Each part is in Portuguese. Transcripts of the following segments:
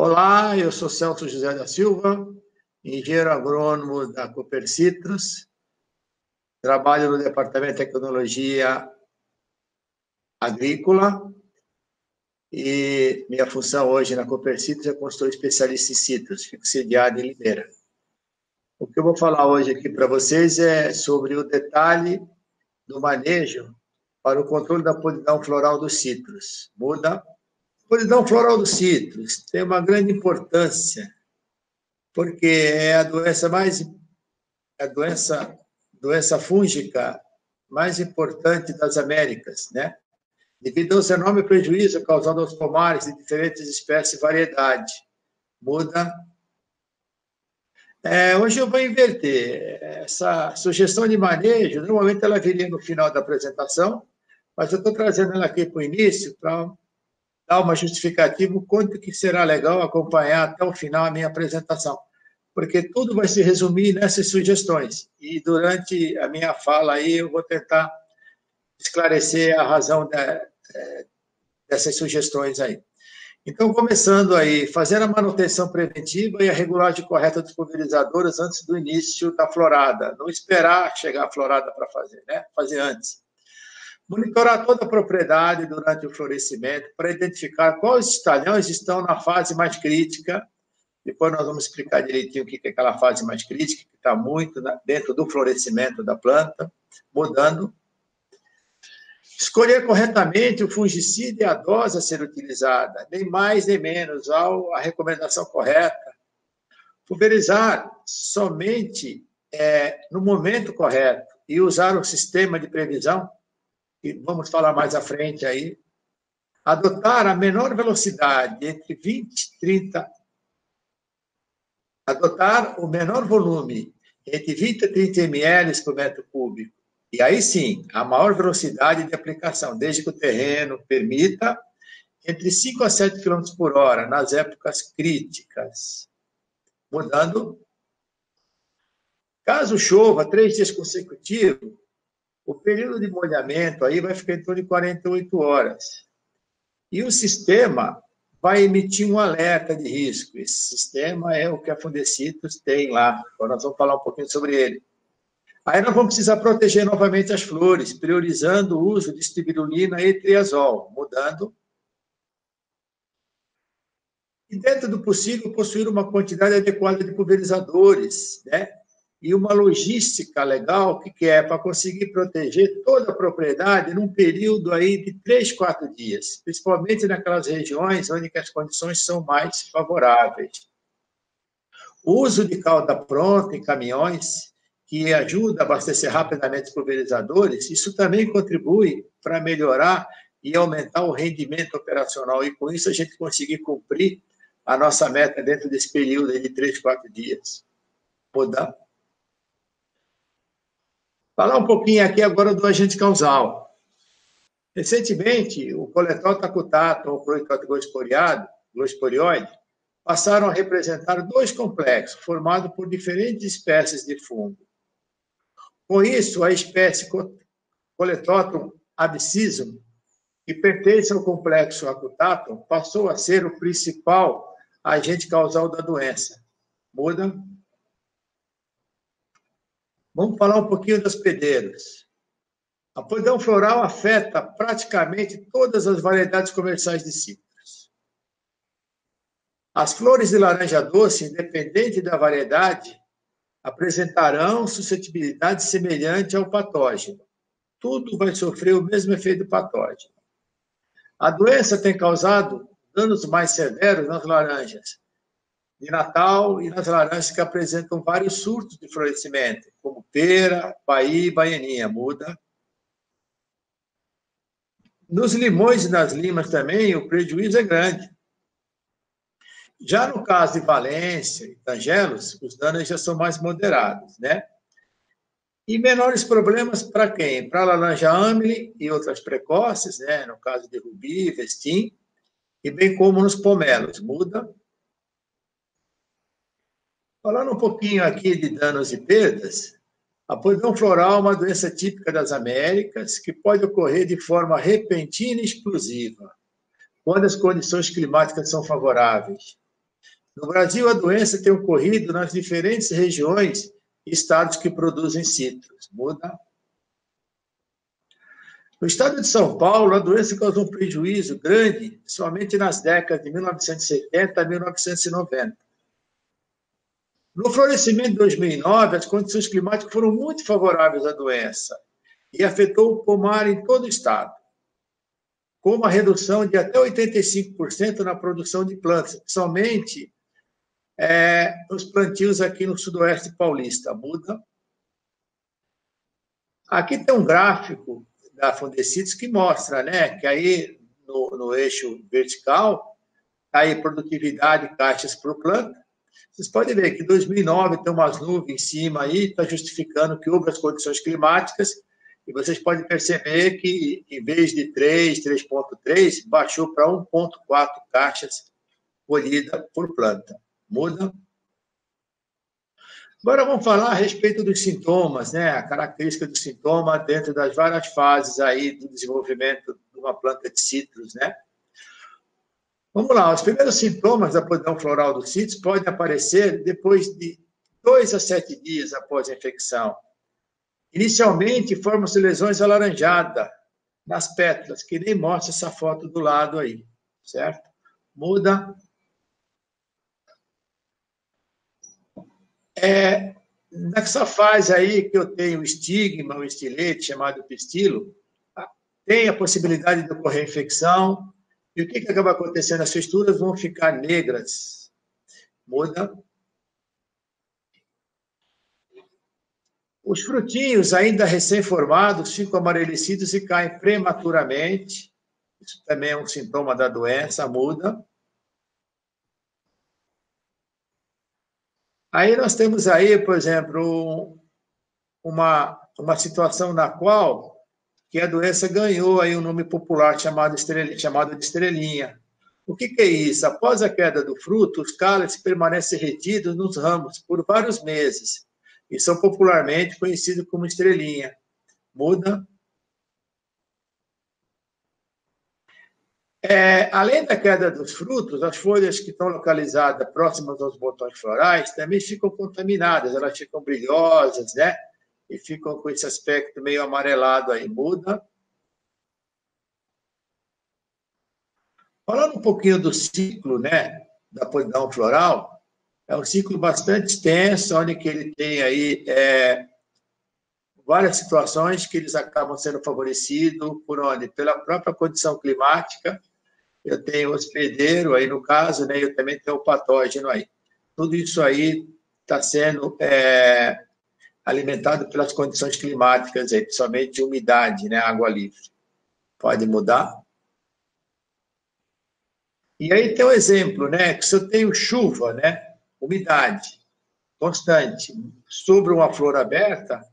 Olá, eu sou Celso José da Silva, engenheiro agrônomo da Copercitros, trabalho no Departamento de Tecnologia Agrícola e minha função hoje na Copercitros é consultor especialista em citros, fico sediado em Limeira. O que eu vou falar hoje aqui para vocês é sobre o detalhe do manejo para o controle da podridão floral dos citros. A podridão floral dos citros tem uma grande importância, porque é a doença fúngica mais importante das Américas, né? Devido ao seu enorme prejuízo causado aos pomares de diferentes espécies e variedades. Hoje eu vou inverter. Essa sugestão de manejo, normalmente ela viria no final da apresentação, mas eu estou trazendo ela aqui para o início para dar uma justificativa o quanto que será legal acompanhar até o final a minha apresentação, porque tudo vai se resumir nessas sugestões. E durante a minha fala aí eu vou tentar esclarecer a razão dessas sugestões aí. Então, começando aí, fazer a manutenção preventiva e a regulagem correta dos pulverizadores antes do início da florada. Não esperar chegar a florada para fazer, né? Fazer antes. Monitorar toda a propriedade durante o florescimento para identificar quais estalhões estão na fase mais crítica. Depois nós vamos explicar direitinho o que é aquela fase mais crítica, que está muito dentro do florescimento da planta, mudando. Escolher corretamente o fungicida e a dose a ser utilizada, nem mais nem menos, a recomendação correta. Pulverizar somente no momento correto e usar um sistema de previsão, que vamos falar mais à frente aí. Adotar a menor velocidade, entre 20 e 30. Adotar o menor volume, entre 20 e 30 ml por metro cúbico. E aí sim, a maior velocidade de aplicação, desde que o terreno permita, entre 5 a 7 km por hora, nas épocas críticas. Mudando. Caso chova 3 dias consecutivos, o período de molhamento aí vai ficar em torno de 48 horas. E o sistema vai emitir um alerta de risco. Esse sistema é o que a Fundecitrus tem lá. Agora nós vamos falar um pouquinho sobre ele. Aí nós vamos precisar proteger novamente as flores, priorizando o uso de espirulina e triazol, mudando. E dentro do possível, possuir uma quantidade adequada de pulverizadores, né? E uma logística legal, que é para conseguir proteger toda a propriedade num período aí de 3, 4 dias, principalmente naquelas regiões onde as condições são mais favoráveis. O uso de calda pronta em caminhões, que ajuda a abastecer rapidamente os pulverizadores, isso também contribui para melhorar e aumentar o rendimento operacional, e com isso a gente conseguir cumprir a nossa meta dentro desse período de 3, 4 dias. Mudar. Falar um pouquinho aqui agora do agente causal. Recentemente, o coletor tacutato ou cloitrote glosporióide passaram a representar 2 complexos, formados por diferentes espécies de fungo. Com isso, a espécie Coledototum abscisum, que pertence ao complexo acutatum, passou a ser o principal agente causal da doença. Muda. Vamos falar um pouquinho dos pedeiros. A podridão floral afeta praticamente todas as variedades comerciais de citros. As flores de laranja doce, independente da variedade, apresentarão suscetibilidade semelhante ao patógeno. Tudo vai sofrer o mesmo efeito patógeno. A doença tem causado danos mais severos nas laranjas de Natal e nas laranjas que apresentam vários surtos de florescimento, como pera, paí e baianinha. Muda. Nos limões e nas limas também, o prejuízo é grande. Já no caso de Valência e Tangelos, os danos já são mais moderados, né? E menores problemas para quem? Para a laranja Amelie e outras precoces, né? No caso de Rubi, Vestim, e bem como nos pomelos. Muda. Falando um pouquinho aqui de danos e perdas, a podridão floral é uma doença típica das Américas que pode ocorrer de forma repentina e explosiva, quando as condições climáticas são favoráveis. No Brasil, a doença tem ocorrido nas diferentes regiões e estados que produzem citros. Muda. No estado de São Paulo, a doença causou um prejuízo grande somente nas décadas de 1970 a 1990. No florescimento de 2009, as condições climáticas foram muito favoráveis à doença e afetou o pomar em todo o estado, com uma redução de até 85% na produção de plantas, principalmente os plantios aqui no sudoeste paulista. Muda. Aqui tem um gráfico da Fundecitos que mostra, né, que aí no eixo vertical, tá aí produtividade, caixas por planta. Vocês podem ver que em 2009 tem umas nuvens em cima aí, está justificando que houve as condições climáticas, e vocês podem perceber que, em vez de 3,3, baixou para 1,4 caixas colhida por planta. Muda. Agora vamos falar a respeito dos sintomas, né? A característica do sintoma dentro das várias fases aí do desenvolvimento de uma planta de citros, né? Vamos lá, os primeiros sintomas da podridão floral dos citros podem aparecer depois de 2 a 7 dias após a infecção. Inicialmente, formam-se lesões alaranjadas nas pétalas, que nem mostra essa foto do lado aí, certo? Muda. Nessa fase aí que eu tenho o estigma, o estilete, chamado pistilo, tem a possibilidade de ocorrer infecção, e o que acaba acontecendo? As fisuras vão ficar negras. Muda. Os frutinhos, ainda recém-formados, ficam amarelecidos e caem prematuramente. Isso também é um sintoma da doença. Muda. Aí nós temos aí, por exemplo, uma situação na qual que a doença ganhou aí um nome popular chamado de estrelinha. O que é isso? Após a queda do fruto, os cálices permanecem retidos nos ramos por vários meses e são popularmente conhecidos como estrelinha. Muda. Além da queda dos frutos, as folhas que estão localizadas próximas aos botões florais também ficam contaminadas, elas ficam brilhosas, né? E ficam com esse aspecto meio amarelado aí. Muda. Falando um pouquinho do ciclo, né, da podridão floral, é um ciclo bastante extenso, onde que ele tem aí várias situações que eles acabam sendo favorecidos por onde? Pela própria condição climática. Eu tenho o hospedeiro aí no caso, né, eu também tenho o patógeno aí. Tudo isso aí está sendo alimentado pelas condições climáticas, aí, principalmente umidade, né, água livre. Pode mudar. E aí tem um exemplo, né, que se eu tenho chuva, né, umidade constante sobre uma flor aberta,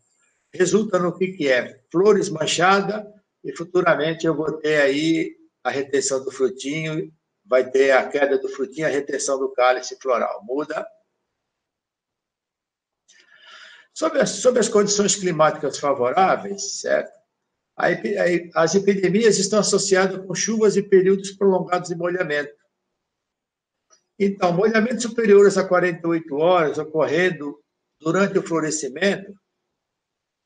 resulta no que é? Flores manchadas, e futuramente eu vou ter aí a retenção do frutinho, vai ter a queda do frutinho, a retenção do cálice floral. Muda. Sobre as condições climáticas favoráveis, certo? As epidemias estão associadas com chuvas e períodos prolongados de molhamento. Então, molhamentos superiores a 48 horas ocorrendo durante o florescimento,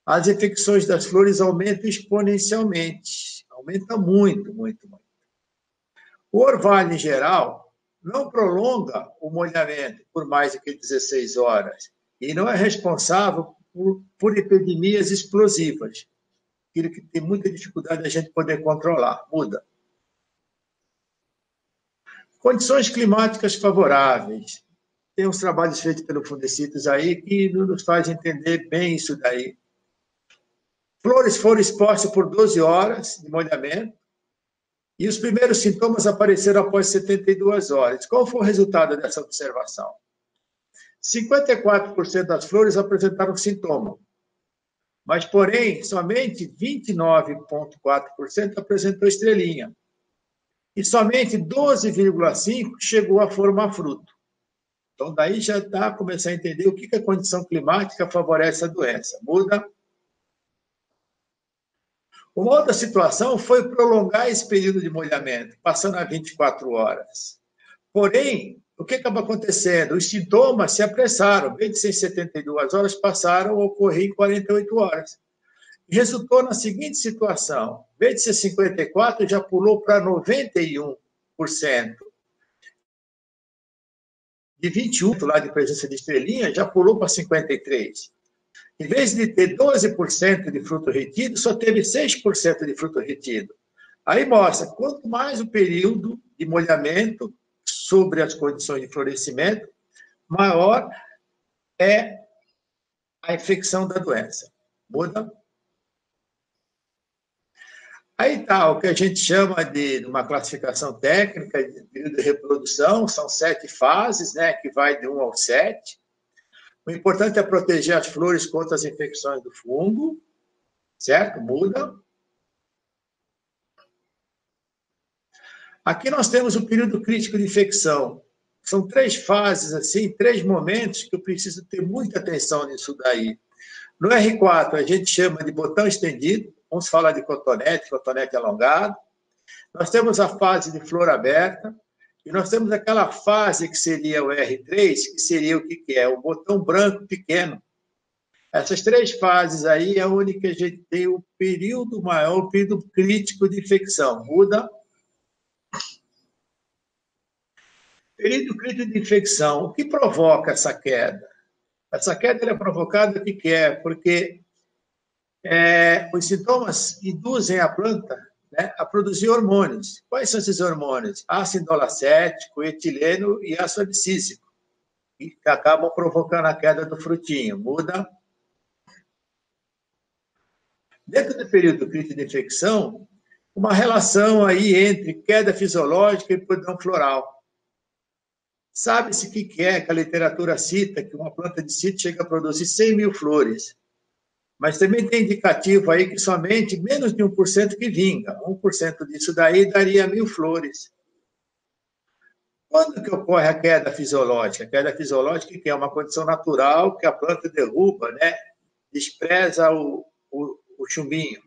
as infecções das flores aumentam exponencialmente. Aumenta muito, muito, muito. O orvalho, em geral, não prolonga o molhamento por mais do que 16 horas e não é responsável por epidemias explosivas, aquilo que tem muita dificuldade a gente poder controlar. Muda. Condições climáticas favoráveis. Tem uns trabalhos feitos pelo Fundecitos aí que nos faz entender bem isso daí. Flores foram expostas por 12 horas de molhamento e os primeiros sintomas apareceram após 72 horas. Qual foi o resultado dessa observação? 54% das flores apresentaram sintoma, mas, porém, somente 29,4% apresentou estrelinha. E somente 12,5% chegou a formar fruto. Então, daí já dá para começar a entender o que a condição climática favorece a doença. Muda. Uma outra situação foi prolongar esse período de molhamento, passando a 24 horas. Porém, o que acaba acontecendo? Os sintomas se apressaram, em vez de ser em 72 horas, passaram a ocorrer em 48 horas. E resultou na seguinte situação: em vez de ser 54, já pulou para 91%. De 21 lá de presença de estrelinha, já pulou para 53%. Em vez de ter 12% de fruto retido, só teve 6% de fruto retido. Aí mostra, quanto mais o período de molhamento sobre as condições de florescimento, maior é a infecção da doença. Muda? Aí está o que a gente chama de uma classificação técnica de período de reprodução, são 7 fases, né, que vai de 1 ao 7. O importante é proteger as flores contra as infecções do fungo, certo? Muda. Aqui nós temos o período crítico de infecção. São 3 fases, assim, 3 momentos que eu preciso ter muita atenção nisso daí. No R4, a gente chama de botão estendido, vamos falar de cotonete alongado. Nós temos a fase de flor aberta, e nós temos aquela fase que seria o R3, que seria o que é? O botão branco pequeno. Essas 3 fases aí é onde que a gente tem o período maior, o período crítico de infecção. Muda. Período crítico de infecção. O que provoca essa queda? Essa queda é provocada o que é? Porque os sintomas induzem a planta, né, a produzir hormônios. Quais são esses hormônios? Ácido olacético, etileno e ácido abscísico, que acabam provocando a queda do frutinho. Muda. Dentro do período crítico de infecção, uma relação aí entre queda fisiológica e produção floral. Sabe-se o que é que a literatura cita, que uma planta de sítio chega a produzir 100 mil flores. Mas também tem indicativo aí que somente menos de 1% que vinga. 1% disso daí daria 1000 flores. Quando que ocorre a queda fisiológica? A queda fisiológica que é uma condição natural que a planta derruba, né? Despreza o chumbinho.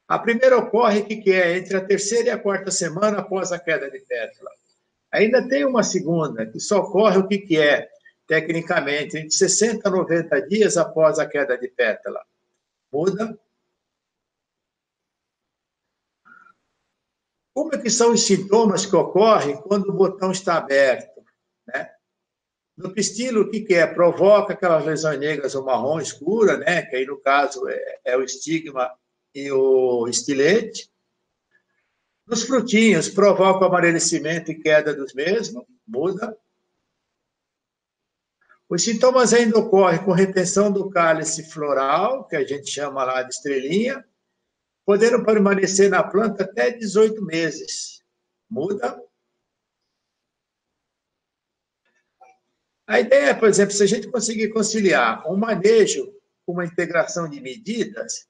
A primeira ocorre que é entre a 3ª e a 4ª semana após a queda de pétala. Ainda tem uma segunda, que só ocorre o que é, tecnicamente, entre 60 a 90 dias após a queda de pétala. Muda. Como é que são os sintomas que ocorrem quando o botão está aberto? Né? No pistilo, o que é? Provoca aquelas lesões negras ou marrom escura, né? Que aí, no caso, é o estigma e o estilete. Nos frutinhos, provoca o amarelecimento e queda dos mesmos. Muda. Os sintomas ainda ocorrem com retenção do cálice floral, que a gente chama lá de estrelinha, podendo permanecer na planta até 18 meses. Muda. A ideia, por exemplo, se a gente conseguir conciliar um manejo com uma integração de medidas,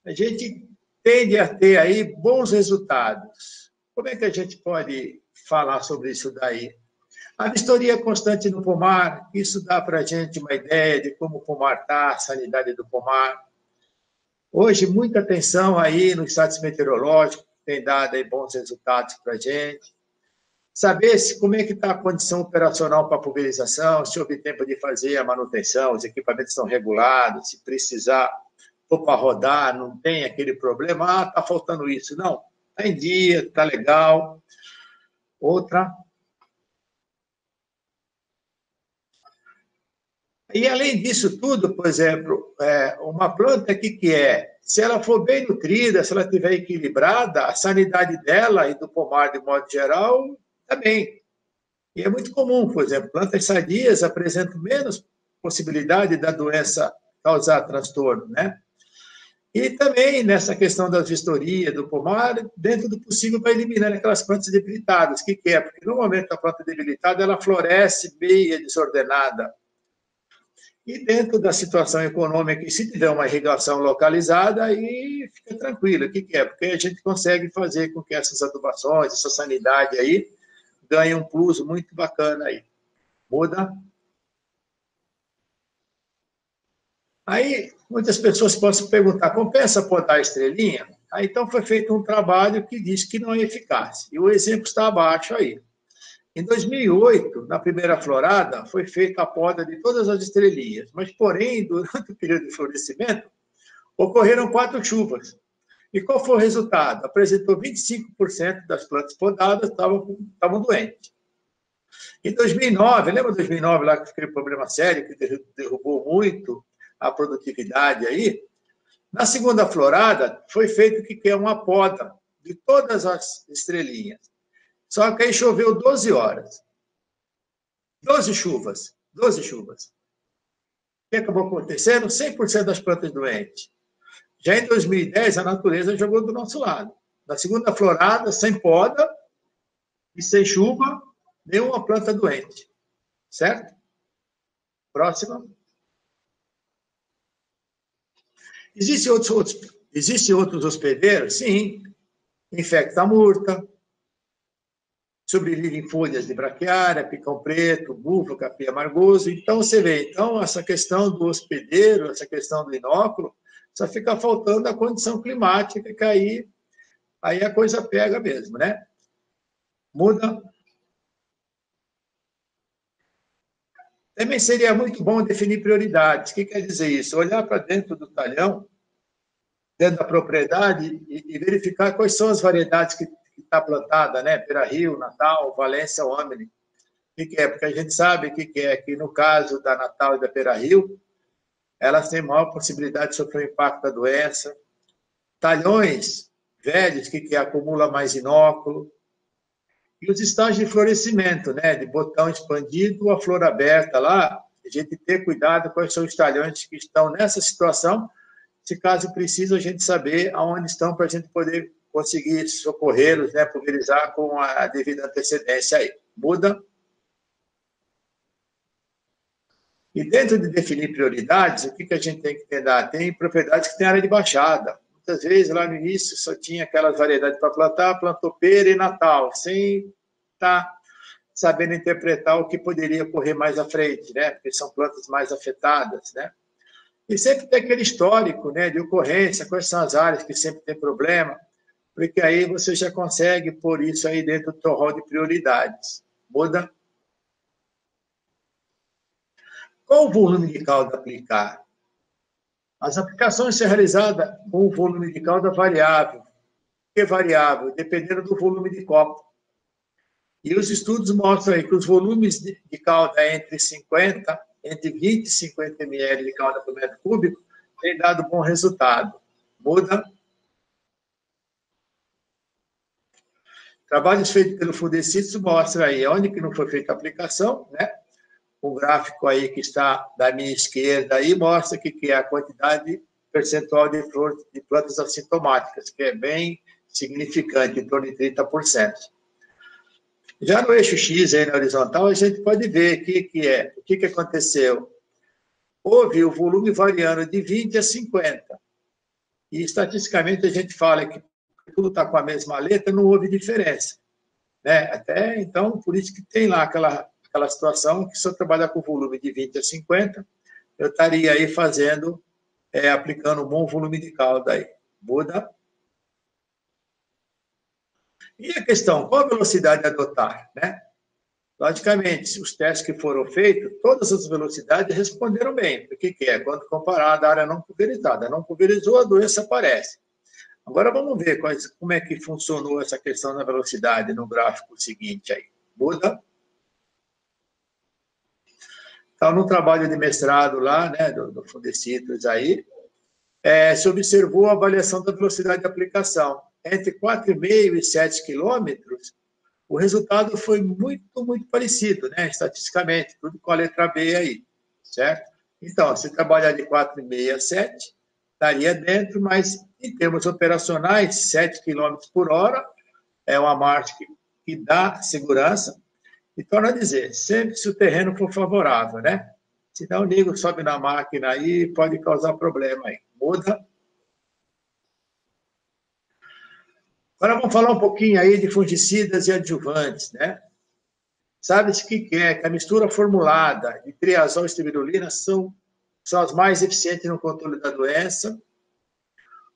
a gente tende a ter aí bons resultados. Como é que a gente pode falar sobre isso daí? A vistoria constante no pomar, isso dá para a gente uma ideia de como o pomar está, a sanidade do pomar. Hoje, muita atenção aí nos sites meteorológicos, tem dado aí bons resultados para a gente. Saber como é que está a condição operacional para a pulverização, se houve tempo de fazer a manutenção, os equipamentos estão regulados, se precisar for para rodar, não tem aquele problema, está faltando isso. Não, está em dia, está legal. Outra. E, além disso tudo, por exemplo, uma planta que é, se ela for bem nutrida, se ela estiver equilibrada, a sanidade dela e do pomar, de modo geral, está bem. E é muito comum, por exemplo, plantas sadias apresentam menos possibilidade da doença causar transtorno, né? E também nessa questão da vistoria do pomar, dentro do possível, vai eliminar aquelas plantas debilitadas. O que é? Porque, normalmente, a planta debilitada, ela floresce meia desordenada. E dentro da situação econômica, se tiver uma irrigação localizada, aí fica tranquilo. O que é? Porque a gente consegue fazer com que essas adubações, essa sanidade aí, ganhe um plus muito bacana aí. Muda. Aí, muitas pessoas possam perguntar, compensa podar a estrelinha? Aí, então, foi feito um trabalho que diz que não é eficaz. E o exemplo está abaixo aí. Em 2008, na primeira florada, foi feita a poda de todas as estrelinhas, mas, porém, durante o período de florescimento, ocorreram 4 chuvas. E qual foi o resultado? Apresentou 25% das plantas podadas estavam doentes. Em 2009, lembra 2009 lá que aquele problema sério que derrubou muito a produtividade aí? Na segunda florada, foi feito o que é uma poda de todas as estrelinhas. Só que aí choveu 12 horas. 12 chuvas. 12 chuvas. O que acabou acontecendo? 100% das plantas doentes. Já em 2010, a natureza jogou do nosso lado. Na segunda florada, sem poda e sem chuva, nenhuma planta doente. Certo? Próxima. Existem outros hospedeiros? Sim. Infecta a murta, sobrevive em folhas de braquiária, picão preto, búfalo, capim amargoso. Então, você vê, essa questão do hospedeiro, essa questão do inóculo, só fica faltando a condição climática, que aí a coisa pega mesmo, né? Muda. Também seria muito bom definir prioridades. O que quer dizer isso? Olhar para dentro do talhão, dentro da propriedade, e verificar quais são as variedades que está plantada, né? Pera-Rio, Natal, Valência, Omni. O que é? Porque a gente sabe que no caso da Natal e da Pera-Rio, elas têm maior possibilidade de sofrer o impacto da doença. Talhões velhos, que acumula mais inóculo. E os estágios de florescimento, né? De botão expandido a flor aberta lá, a gente ter cuidado quais são os talhões que estão nessa situação, se caso precisa a gente saber aonde estão para a gente poder conseguir socorrê-los, né? Pulverizar com a devida antecedência aí. Muda. E dentro de definir prioridades, o que a gente tem que tentar? Tem propriedades que têm área de baixada. Muitas vezes, lá no início, só tinha aquelas variedades para plantar, plantou pera e Natal, sem estar sabendo interpretar o que poderia ocorrer mais à frente, né? Porque são plantas mais afetadas, né? E sempre tem aquele histórico, né, de ocorrência, quais são as áreas que sempre tem problema, porque aí você já consegue pôr isso aí dentro do seu rol de prioridades. Muda. Qual o volume de calda aplicar? As aplicações são realizadas com o volume de calda variável. Por que variável? Dependendo do volume de copo. E os estudos mostram aí que os volumes de calda entre 20 e 50 ml de calda por metro cúbico têm dado bom resultado. Muda. Trabalhos feitos pelo Fundecitos mostram aí onde que não foi feita a aplicação, né? O gráfico aí que está da minha esquerda aí mostra que é a quantidade percentual de plantas assintomáticas, que é bem significante, em torno de 30%. Já no eixo X, aí na horizontal, a gente pode ver o que aconteceu. Houve o volume variando de 20 a 50. E, estatisticamente, a gente fala que tudo está com a mesma letra, não houve diferença. Né? Até, então, por isso que tem lá aquela situação que se eu trabalhar com volume de 20 a 50, eu estaria aí aplicando um bom volume de calda aí. Muda. E a questão, qual a velocidade a adotar, né? Logicamente, os testes que foram feitos, todas as velocidades responderam bem. O que é? Quando comparada à área não pulverizada. Não pulverizou, a doença aparece. Agora vamos ver como é que funcionou essa questão da velocidade no gráfico seguinte aí. Muda. Então, no trabalho de mestrado lá, né, do Fundecitos aí, se observou a avaliação da velocidade de aplicação. Entre 4,5 e 7 quilômetros, o resultado foi muito, muito parecido, né, estatisticamente, tudo com a letra B aí, certo? Então, se trabalhar de 4,5 a 7, estaria dentro, mas em termos operacionais, 7 km por hora é uma margem que dá segurança. E torna a dizer, sempre se o terreno for favorável, né? Se não, o nego sobe na máquina aí, pode causar problema aí. Muda. Agora vamos falar um pouquinho aí de fungicidas e adjuvantes, né? Sabe-se o que é? Que a mistura formulada de triazol e espirulina são as mais eficientes no controle da doença.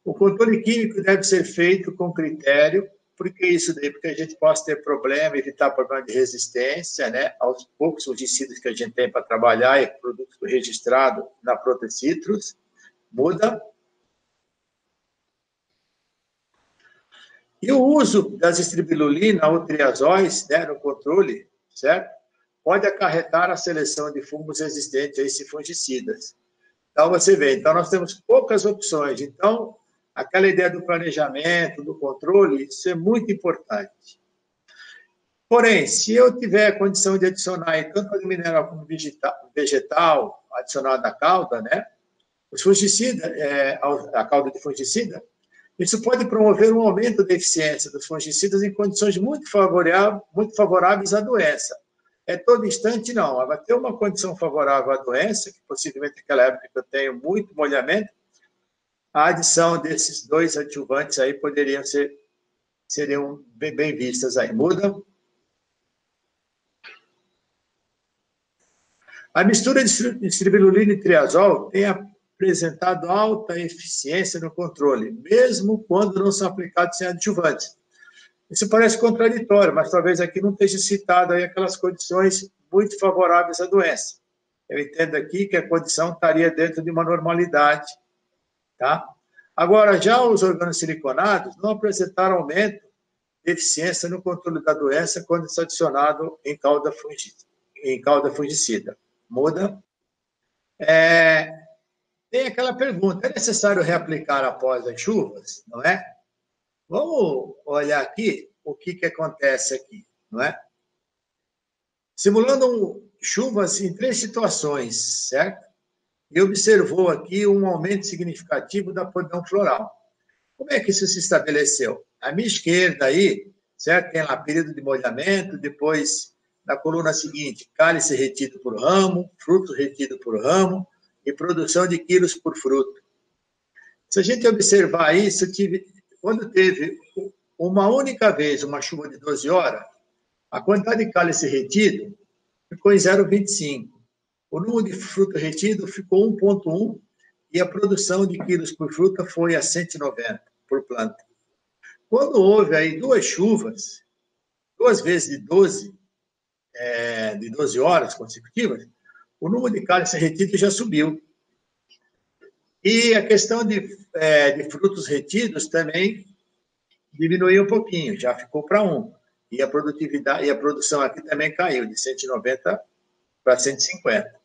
O controle químico deve ser feito com critério, Por que isso daí? Porque a gente possa ter problema, evitar problema de resistência, né? Aos poucos fungicidas que a gente tem para trabalhar e produto registrado na Protecitrus, muda. E o uso das estribilulina ou triazóis, né, no controle, certo? Pode acarretar a seleção de fungos resistentes a esses fungicidas. Então, você vê, então nós temos poucas opções. Então, aquela ideia do planejamento, do controle, isso é muito importante. Porém, se eu tiver condição de adicionar tanto óleo mineral como vegetal, adicionado à cauda, né? Os fungicidas, a cauda de fungicida, isso pode promover um aumento da eficiência dos fungicidas em condições muito favoráveis à doença. É todo instante, não. Vai ter uma condição favorável à doença, que possivelmente naquela época que eu tenho muito molhamento, a adição desses dois adjuvantes aí seriam bem vistas aí. Muda. A mistura de estribilulina e triazol tem apresentado alta eficiência no controle, mesmo quando não são aplicados sem adjuvantes. Isso parece contraditório, mas talvez aqui não esteja citado aí aquelas condições muito favoráveis à doença. Eu entendo aqui que a condição estaria dentro de uma normalidade, tá? Agora, já os organosiliconados não apresentaram aumento de eficiência no controle da doença quando isso é adicionado em cauda fungicida. Muda. Tem aquela pergunta, é necessário reaplicar após as chuvas, não é? Vamos olhar aqui o que acontece aqui, não é? Simulando chuvas em 3 situações, certo? E observou aqui um aumento significativo da podridão floral. Como é que isso se estabeleceu? À minha esquerda aí, certo? Tem lá período de molhamento, depois, na coluna seguinte, cálice retido por ramo, fruto retido por ramo e produção de quilos por fruto. Se a gente observar isso, quando teve uma única vez uma chuva de 12 horas, a quantidade de cálice retido ficou em 0,25. O número de fruto retido ficou 1,1 e a produção de quilos por fruta foi a 190 por planta. Quando houve aí 2 chuvas, 2 vezes de 12 horas consecutivas, o número de cálice retido já subiu. E a questão de frutos retidos também diminuiu um pouquinho, já ficou para 1. E a produtividade e a produção aqui também caiu, de 190 para 150.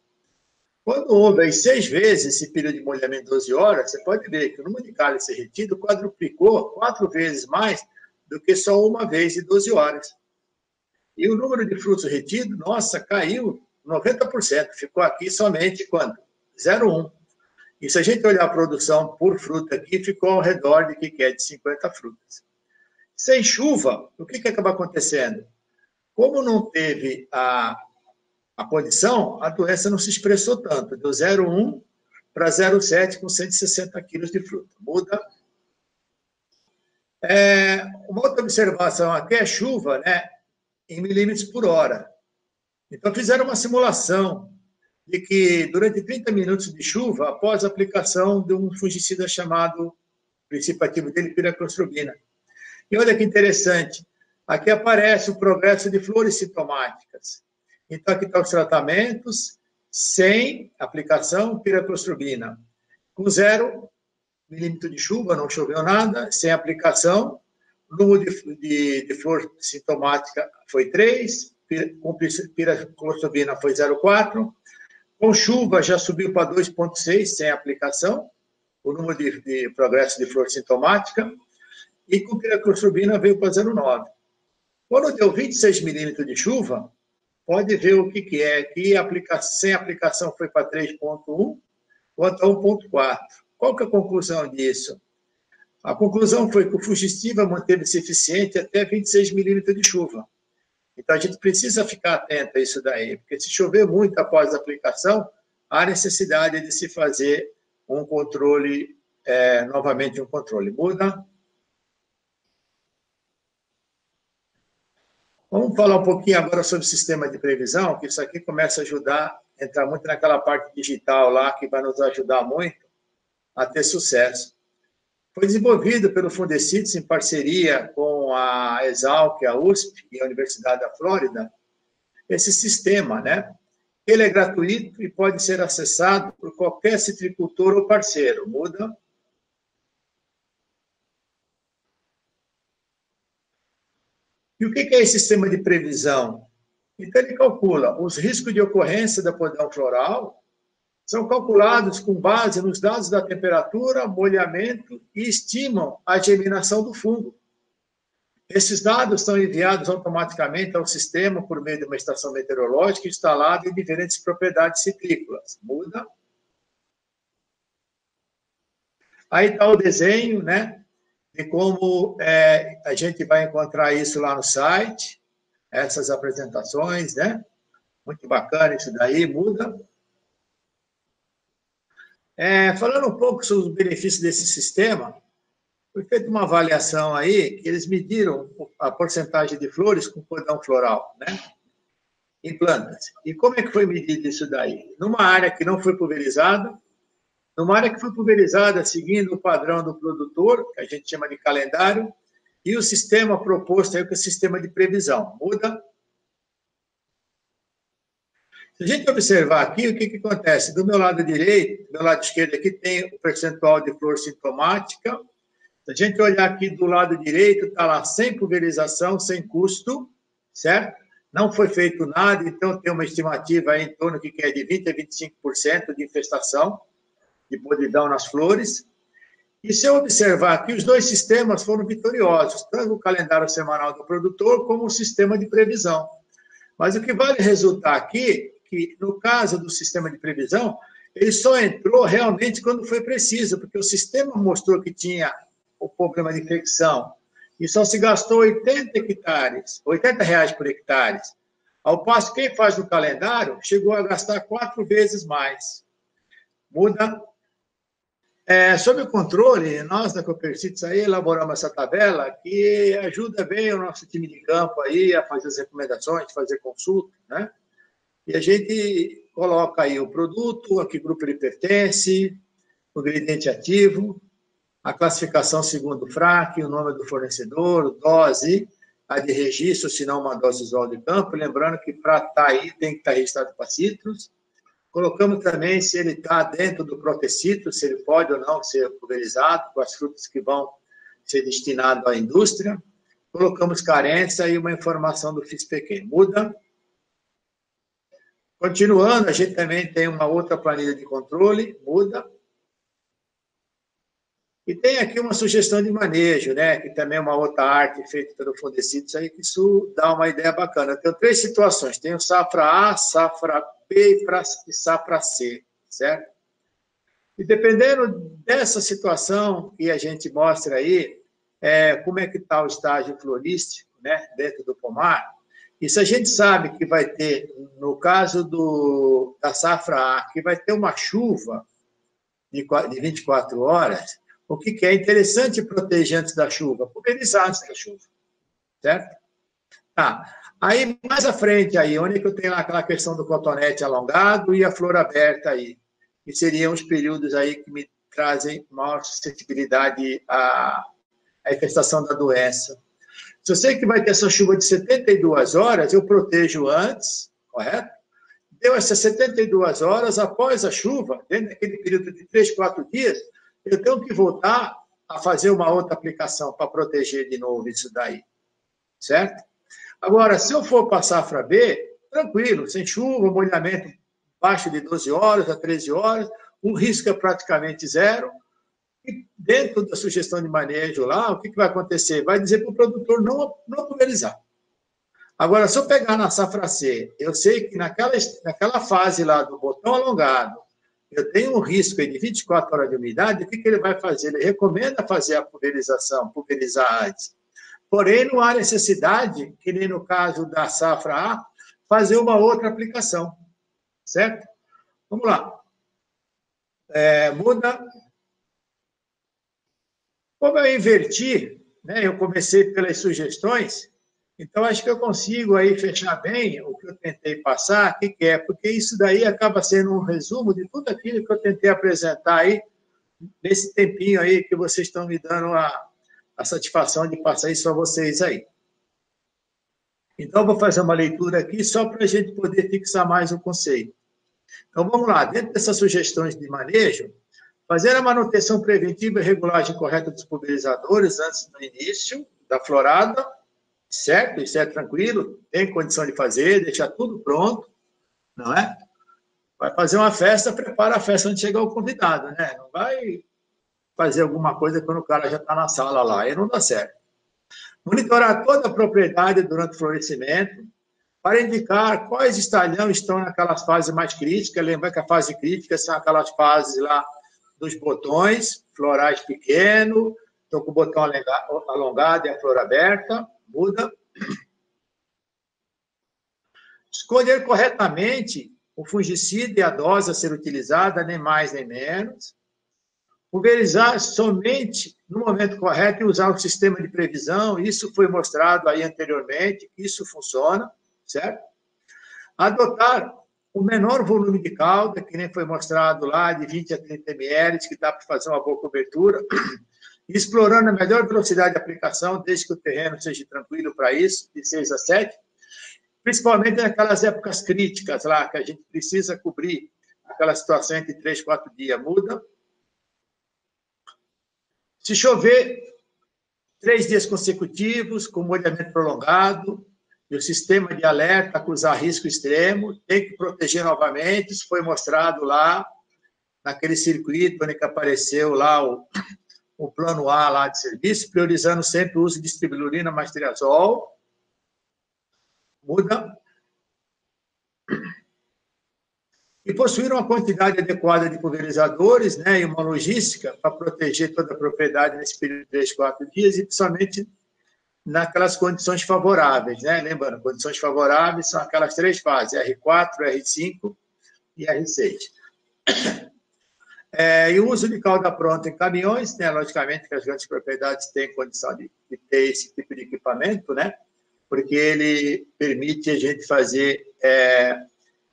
Quando houve aí 6 vezes esse período de molhamento de 12 horas, você pode ver que o número de cálice retido quadruplicou 4 vezes mais do que só uma vez de 12 horas. E o número de frutos retidos, nossa, caiu 90%. Ficou aqui somente quanto? 0,1. E se a gente olhar a produção por fruta aqui, ficou ao redor de que é de 50 frutas. Sem chuva, o que acaba acontecendo? Como não teve a condição, a doença não se expressou tanto. Deu 0,1 para 0,7 com 160 quilos de fruta. Muda. Uma outra observação aqui é chuva, né, em milímetros por hora. Então, fizeram uma simulação de que durante 30 minutos de chuva, após a aplicação de um fungicida chamado, o princípio ativo dele, piraclostrobina. E olha que interessante, aqui aparece o progresso de flores sintomáticas. Então, aqui estão os tratamentos sem aplicação piraclostrobina. Com 0 milímetro de chuva, não choveu nada, sem aplicação, o número de flor sintomática foi 3, com piraclostrobina foi 0,4, com chuva já subiu para 2,6, sem aplicação, o número de progresso de flor sintomática, e com piraclostrobina veio para 0,9. Quando deu 26 milímetros de chuva, pode ver o que é. Aqui, sem aplicação foi para 3,1, quanto a 1,4. Qual que é a conclusão disso? A conclusão foi que o fungicida manteve-se eficiente até 26 milímetros de chuva. Então, a gente precisa ficar atento a isso daí, porque se chover muito após a aplicação, há necessidade de se fazer um controle, novamente um controle. Muda. Vamos falar um pouquinho agora sobre o sistema de previsão, que isso aqui começa a ajudar, entrar muito naquela parte digital lá, que vai nos ajudar muito a ter sucesso. Foi desenvolvido pelo Fundecitrus em parceria com a Exalc, a USP e a Universidade da Flórida, esse sistema, né? Ele é gratuito e pode ser acessado por qualquer citricultor ou parceiro. Muda. E o que é esse sistema de previsão? Então, ele calcula os riscos de ocorrência da podridão floral, são calculados com base nos dados da temperatura, molhamento e estimam a germinação do fungo. Esses dados são enviados automaticamente ao sistema por meio de uma estação meteorológica instalada em diferentes propriedades citrícolas. Muda. Aí está o desenho, né? De como a gente vai encontrar isso lá no site, essas apresentações, né? Muito bacana isso daí, muda. Falando um pouco sobre os benefícios desse sistema, foi feita uma avaliação aí, que eles mediram a porcentagem de flores com cordão floral, né? Em plantas. E como é que foi medido isso daí? Numa área que não foi pulverizada, numa área que foi pulverizada seguindo o padrão do produtor, que a gente chama de calendário, e o sistema proposto aí, que é o sistema de previsão. Muda. Se a gente observar aqui, o que acontece? Do meu lado direito, do meu lado esquerdo aqui, tem o percentual de flor sintomática. Se a gente olhar aqui do lado direito, está lá sem pulverização, sem custo, certo? Não foi feito nada, então tem uma estimativa aí em torno de 20% a 25% de infestação de podridão nas flores. E se eu observar aqui, os dois sistemas foram vitoriosos, tanto o calendário semanal do produtor como o sistema de previsão. Mas o que vale resultar aqui, que no caso do sistema de previsão, ele só entrou realmente quando foi preciso, porque o sistema mostrou que tinha o problema de infecção e só se gastou 80 hectares, R$80 por hectare, ao passo que quem faz no calendário chegou a gastar 4 vezes mais. Muda. Sob o controle, nós da Copercitrus aí elaboramos essa tabela que ajuda bem o nosso time de campo aí a fazer as recomendações, fazer consulta, né? E a gente coloca aí o produto, a que grupo ele pertence, o ingrediente ativo, a classificação segundo o FRAC, o nome do fornecedor, dose, a de registro, se não uma dose usual de campo. Lembrando que para estar aí tem que estar registrado para citros. Colocamos também se ele está dentro do protecito, se ele pode ou não ser pulverizado, com as frutas que vão ser destinadas à indústria. Colocamos carência e uma informação do FIS-PQ. Muda. Continuando, a gente também tem uma outra planilha de controle. Muda. E tem aqui uma sugestão de manejo, né? Que também é uma outra arte feita pelo Fundecitrus aí, que isso dá uma ideia bacana. Eu tenho 3 situações. Tem o safra A, safra B e safra C, certo? E dependendo dessa situação que a gente mostra aí, como é que está o estágio florístico, né? Dentro do pomar. E se a gente sabe que vai ter, no caso da safra A, que vai ter uma chuva de 24 horas, o que é interessante proteger antes da chuva? Pulverizar antes da chuva, certo? Tá. Aí, mais à frente, aí, onde é que eu tenho lá aquela questão do cotonete alongado e a flor aberta aí, que seriam os períodos aí que me trazem maior suscetibilidade à infestação da doença. Se eu sei que vai ter essa chuva de 72 horas, eu protejo antes, correto? Deu essas 72 horas, após a chuva, dentro daquele período de 3, 4 dias, eu tenho que voltar a fazer uma outra aplicação para proteger de novo isso daí, certo? Agora, se eu for para a safra B, tranquilo, sem chuva, molhamento baixo de 12 horas a 13 horas, o risco é praticamente zero, e dentro da sugestão de manejo lá, o que vai acontecer? Vai dizer para o produtor não pulverizar. Agora, se eu pegar na safra C, eu sei que naquela fase lá do botão alongado, eu tenho um risco de 24 horas de umidade, o que ele vai fazer? Ele recomenda fazer a pulverização, pulverizar antes. Porém, não há necessidade, que nem no caso da safra A, fazer uma outra aplicação, certo? Vamos lá. Muda. Como eu inverti, né, eu comecei pelas sugestões, então acho que eu consigo aí fechar bem o que eu tentei passar, o que é, porque isso daí acaba sendo um resumo de tudo aquilo que eu tentei apresentar aí nesse tempinho aí que vocês estão me dando a satisfação de passar isso a vocês aí. Então, vou fazer uma leitura aqui só para a gente poder fixar mais o conceito. Então, vamos lá. Dentro dessas sugestões de manejo, fazer a manutenção preventiva e regulagem correta dos pulverizadores antes do início da florada, certo? Isso é tranquilo, tem condição de fazer, deixar tudo pronto, não é? Vai fazer uma festa, prepara a festa antes de chegar o convidado, né? Não vai fazer alguma coisa quando o cara já está na sala lá, aí não dá certo. Monitorar toda a propriedade durante o florescimento, para indicar quais estalhões estão naquelas fases mais críticas. Lembra que a fase crítica são aquelas fases lá dos botões florais pequenos, estão com o botão alongado e a flor aberta, muda. Escolher corretamente o fungicida e a dose a ser utilizada, nem mais nem menos. Pulverizar somente no momento correto e usar o sistema de previsão, isso foi mostrado aí anteriormente, isso funciona, certo? Adotar o menor volume de calda, que nem foi mostrado lá, de 20 a 30 ml, que dá para fazer uma boa cobertura, explorando a melhor velocidade de aplicação, desde que o terreno seja tranquilo para isso, de 6 a 7, principalmente naquelas épocas críticas lá, que a gente precisa cobrir aquela situação entre 3 e 4 dias, muda. Se chover 3 dias consecutivos, com molhamento prolongado, e o sistema de alerta acusar risco extremo, tem que proteger novamente. Isso foi mostrado lá, naquele circuito onde que apareceu lá o plano A lá de serviço, priorizando sempre o uso de espirulina mais triazol. Muda. E possuir uma quantidade adequada de pulverizadores, né, e uma logística para proteger toda a propriedade nesse período de 3, 4 dias, e principalmente naquelas condições favoráveis, né? Lembrando, condições favoráveis são aquelas 3 fases, R4, R5 e R6. E o uso de calda pronta em caminhões, né? Logicamente que as grandes propriedades têm condição de ter esse tipo de equipamento, né? Porque ele permite a gente fazer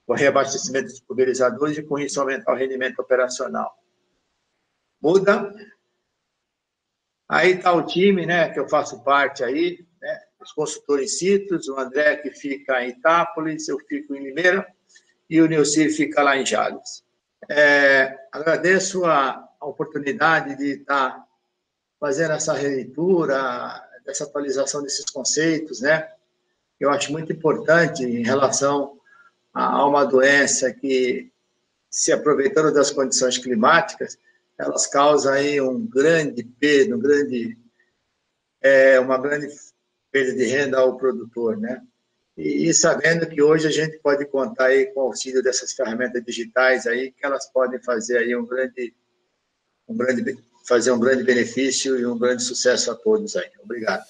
o reabastecimento dos pulverizadores e, com isso, aumentar o rendimento operacional. Muda. Aí está o time, né, que eu faço parte aí, né, os consultores Citrus, o André, que fica em Itápolis, eu fico em Limeira, e o Nilcir fica lá em Jales. Agradeço a oportunidade de estar fazendo essa releitura, dessa atualização desses conceitos, né, que eu acho muito importante em relação a uma doença que, se aproveitando das condições climáticas, elas causam aí um grande perda, uma grande perda de renda ao produtor, né? E sabendo que hoje a gente pode contar aí com o auxílio dessas ferramentas digitais aí, que elas podem fazer aí fazer um grande benefício e um grande sucesso a todos aí. Obrigado.